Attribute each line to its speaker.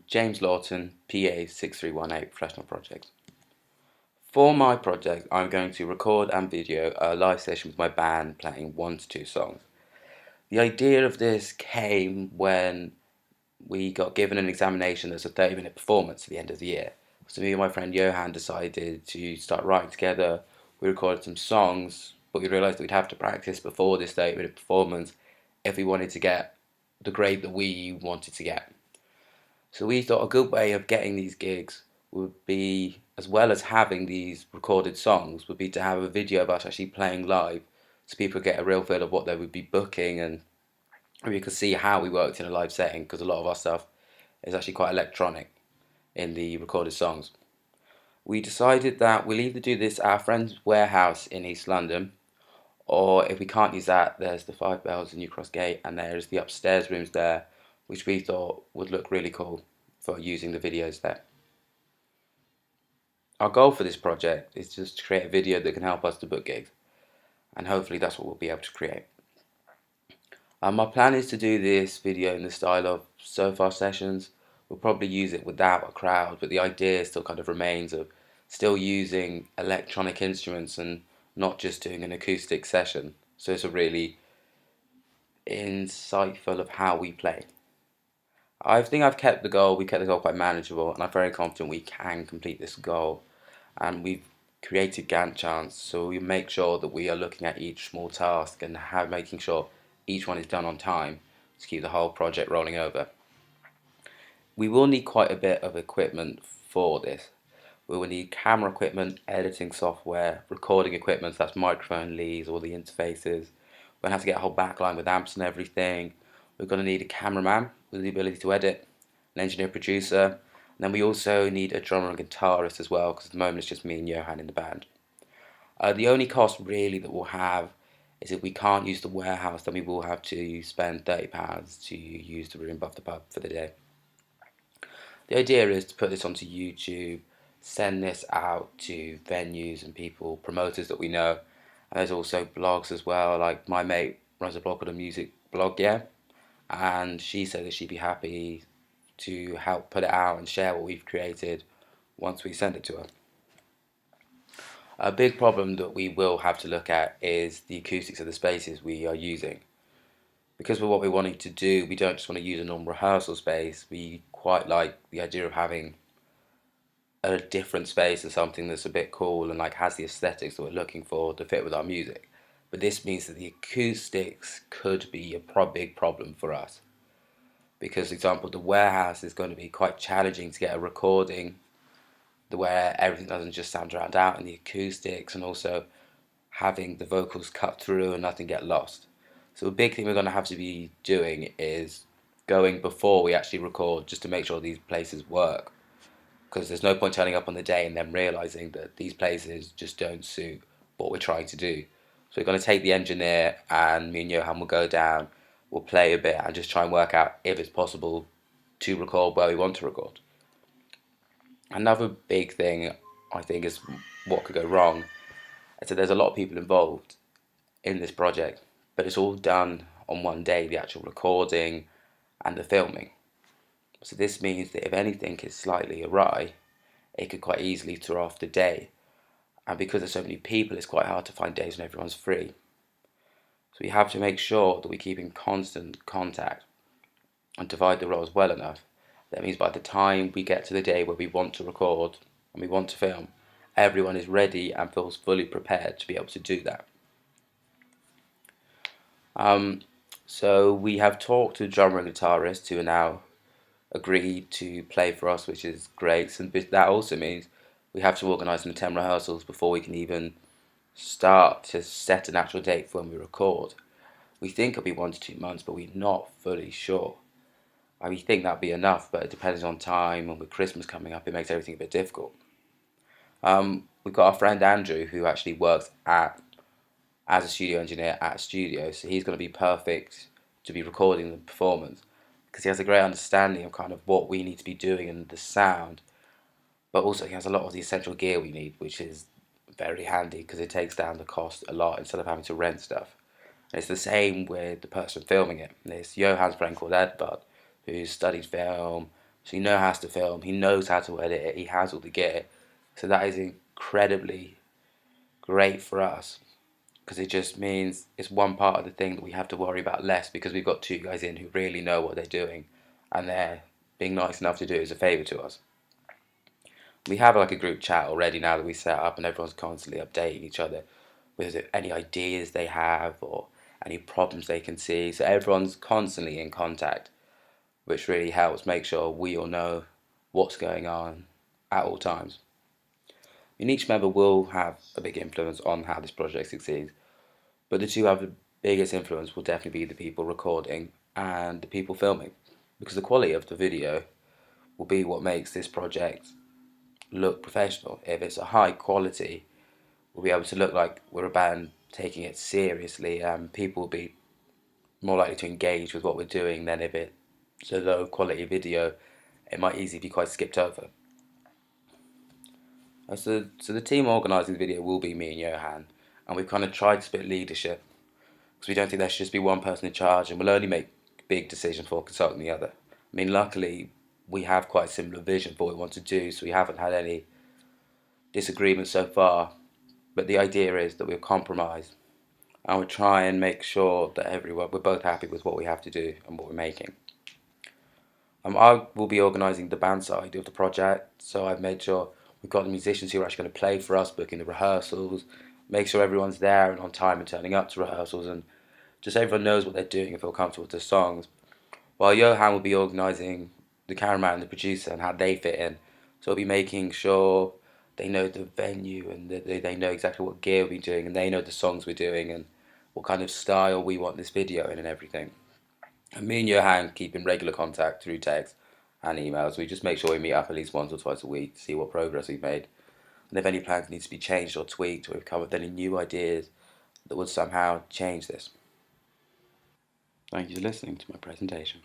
Speaker 1: James Lawton, PA 6318 Professional Project. For my project, I'm going to record and video a live session with my band playing 1 to 2 songs. The idea of this came when we got given an examination that's a 30-minute performance at the end of the year. So me and my friend Johan decided to start writing together. We recorded some songs, but we realised that we'd have to practice before this 30-minute performance if we wanted to get the grade that we wanted to get. So we thought a good way of getting these gigs would be, as well as having these recorded songs, would be to have a video of us actually playing live, so people get a real feel of what they would be booking, and we could see how we worked in a live setting, because a lot of our stuff is actually quite electronic in the recorded songs. We decided that we'll either do this at our friend's warehouse in East London, or if we can't use that, there's the Five Bells in New Cross Gate, and there's the upstairs rooms there, which we thought would look really cool for using the videos there. Our goal for this project is just to create a video that can help us to book gigs, and hopefully that's what we'll be able to create. My plan is to do this video in the style of so-far sessions. We'll probably use it without a crowd, but the idea still kind of remains of still using electronic instruments and not just doing an acoustic session. So it's a really insightful of how we play. I think we kept the goal quite manageable, and I'm very confident we can complete this goal. And we've created Gantt charts, so we make sure that we are looking at each small task and making sure each one is done on time to keep the whole project rolling over. We will need quite a bit of equipment for this. We will need camera equipment, editing software, recording equipment, so that's microphone leads, all the interfaces. We're going to have to get a whole backline with amps and everything. We're going to need a cameraman with the ability to edit, an engineer producer, and then we also need a drummer and guitarist as well, because at the moment it's just me and Johan in the band. The only cost really that we'll have is if we can't use the warehouse, then we will have to spend £30 to use the room above the pub for the day. The idea is to put this onto YouTube, send this out to venues and people, promoters that we know, and there's also blogs as well. Like my mate runs a blog called a music blog, yeah, and she said that she'd be happy to help put it out and share what we've created once we send it to her. A big problem that we will have to look at is the acoustics of the spaces we are using. Because of what we're wanting to do, we don't just want to use a normal rehearsal space. We quite like the idea of having a different space and something that's a bit cool and like has the aesthetics that we're looking for to fit with our music. But this means that the acoustics could be a big problem for us. Because, for example, the warehouse is going to be quite challenging to get a recording where everything doesn't just sound drowned out in the acoustics, and also having the vocals cut through and nothing get lost. So a big thing we're going to have to be doing is going before we actually record, just to make sure these places work. Because there's no point turning up on the day and then realising that these places just don't suit what we're trying to do. So we're going to take the engineer, and me and Johan will go down, we'll play a bit and just try and work out if it's possible to record where we want to record. Another big thing I think is what could go wrong is that there's a lot of people involved in this project, but it's all done on one day, the actual recording and the filming. So this means that if anything is slightly awry, it could quite easily throw off the day. And because there's so many people, it's quite hard to find days when everyone's free. So we have to make sure that we keep in constant contact and divide the roles well enough. That means by the time we get to the day where we want to record and we want to film, everyone is ready and feels fully prepared to be able to do that. So we have talked to drummer and guitarist who are now agreed to play for us, which is great. And that also means we have to organise some 10 rehearsals before we can even start to set an actual date for when we record. We think it'll be 1 to 2 months, but we're not fully sure. We think that'll be enough, but it depends on time, and with Christmas coming up, it makes everything a bit difficult. We've got our friend Andrew, who actually works as a studio engineer at a studio, so he's going to be perfect to be recording the performance, because he has a great understanding of kind of what we need to be doing and the sound, but also he has a lot of the essential gear we need, which is very handy because it takes down the cost a lot instead of having to rent stuff. And it's the same with the person filming it. There's Johan's friend called Edvard, who's studied film, So he knows how to film, he knows how to edit it, he has all the gear. So that is incredibly great for us because it just means it's one part of the thing that we have to worry about less because we've got two guys in who really know what they're doing and they're being nice enough to do it as a favour to us. We have like a group chat already now that we set up and everyone's constantly updating each other with any ideas they have or any problems they can see. So everyone's constantly in contact, which really helps make sure we all know what's going on at all times. And each member will have a big influence on how this project succeeds, but the two who have the biggest influence will definitely be the people recording and the people filming, because the quality of the video will be what makes this project look professional. If it's a high quality, we'll be able to look like we're a band taking it seriously, and people will be more likely to engage with what we're doing than if it's a low quality video. It might easily be quite skipped over. So the team organising the video will be me and Johan, and we've kind of tried to split leadership because we don't think there should just be one person in charge, and we'll only make big decisions for consulting the other. I mean, luckily we have quite a similar vision for what we want to do, so we haven't had any disagreements so far. But the idea is that we'll compromise and we'll try and make sure that we're both happy with what we have to do and what we're making. I will be organising the band side of the project, so I've made sure we've got the musicians who are actually going to play for us, booking the rehearsals, make sure everyone's there and on time and turning up to rehearsals, and just everyone knows what they're doing and feel comfortable with the songs. While Johan will be organising the cameraman and the producer and how they fit in, so we'll be making sure they know the venue and they know exactly what gear we'll be doing and they know the songs we're doing and what kind of style we want this video in and everything. And me and Johan keep in regular contact through text and emails. We just make sure we meet up at least once or twice a week to see what progress we've made. And if any plans need to be changed or tweaked, or we've come up with any new ideas that would somehow change this. Thank you for listening to my presentation.